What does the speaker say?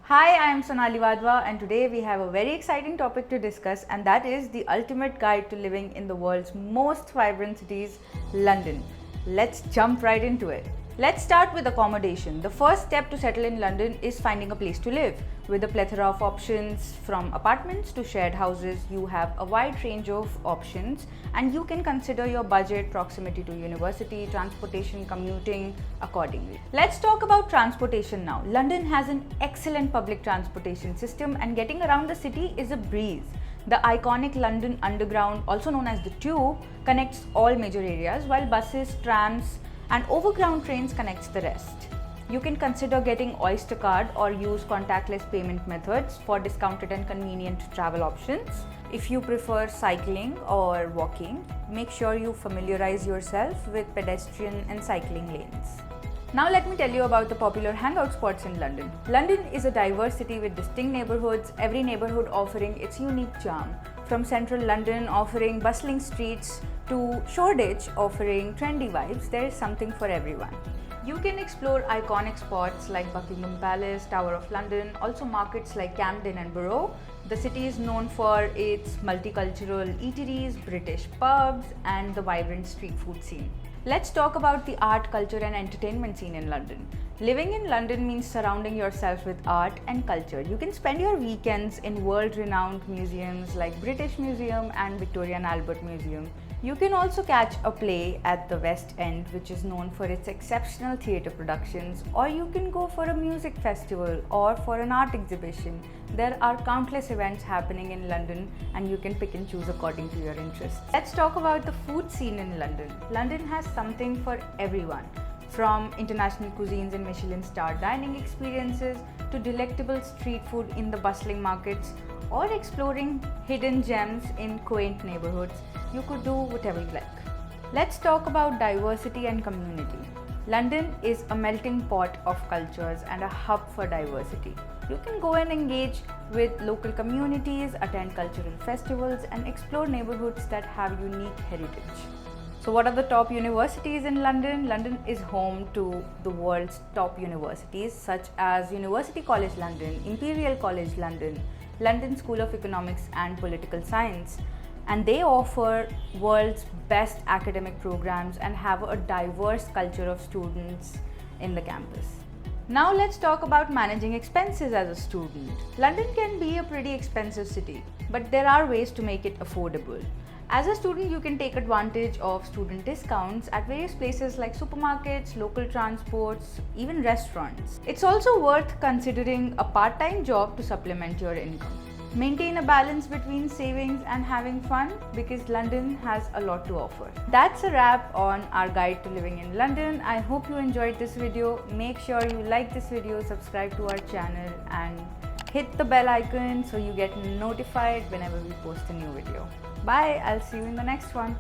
Hi, I am Sonali Wadhwa and today we have a very exciting topic to discuss, and that is the ultimate guide to living in the world's most vibrant cities, London. Let's jump right into it. Let's start with accommodation. The first step to settle in London is finding a place to live. With a plethora of options from apartments to shared houses, you have a wide range of options and you can consider your budget, proximity to university, transportation, commuting accordingly. Let's talk about transportation now. London has an excellent public transportation system and getting around the city is a breeze. The iconic London Underground, also known as the Tube, connects all major areas, while buses, trams, and overground trains connects the rest. You can consider getting Oyster card or use contactless payment methods for discounted and convenient travel options. If you prefer cycling or walking, make sure you familiarize yourself with pedestrian and cycling lanes. Now let me tell you about the popular hangout spots in London. London is a diverse city with distinct neighborhoods, every neighborhood offering its unique charm. From central London offering bustling streets to Shoreditch offering trendy vibes, there is something for everyone. You can explore iconic spots like Buckingham Palace, Tower of London, also markets like Camden and Borough. The city is known for its multicultural eateries, British pubs, and the vibrant street food scene. Let's talk about the art, culture, and entertainment scene in London. Living in London means surrounding yourself with art and culture. You can spend your weekends in world-renowned museums like British Museum and Victoria and Albert Museum. You can also catch a play at the West End, which is known for its exceptional theatre productions, or you can go for a music festival or for an art exhibition. There are countless events happening in London and you can pick and choose according to your interests. Let's talk about the food scene in London. London has something for everyone, from international cuisines and Michelin-starred dining experiences to delectable street food in the bustling markets or exploring hidden gems in quaint neighborhoods. You could do whatever you like. Let's talk about diversity and community. London is a melting pot of cultures and a hub for diversity. You can go and engage with local communities, attend cultural festivals, and explore neighborhoods that have unique heritage. So what are the top universities in London? London is home to the world's top universities such as University College London, Imperial College London, London School of Economics and Political Science, and they offer world's best academic programs and have a diverse culture of students in the campus. Now let's talk about managing expenses as a student. London can be a pretty expensive city, but there are ways to make it affordable. As a student, you can take advantage of student discounts at various places like supermarkets, local transports, even restaurants. It's also worth considering a part-time job to supplement your income. Maintain a balance between savings and having fun because London has a lot to offer. That's a wrap on our guide to living in London. I hope you enjoyed this video. Make sure you like this video, subscribe to our channel, and hit the bell icon so you get notified whenever we post a new video. Bye, I'll see you in the next one.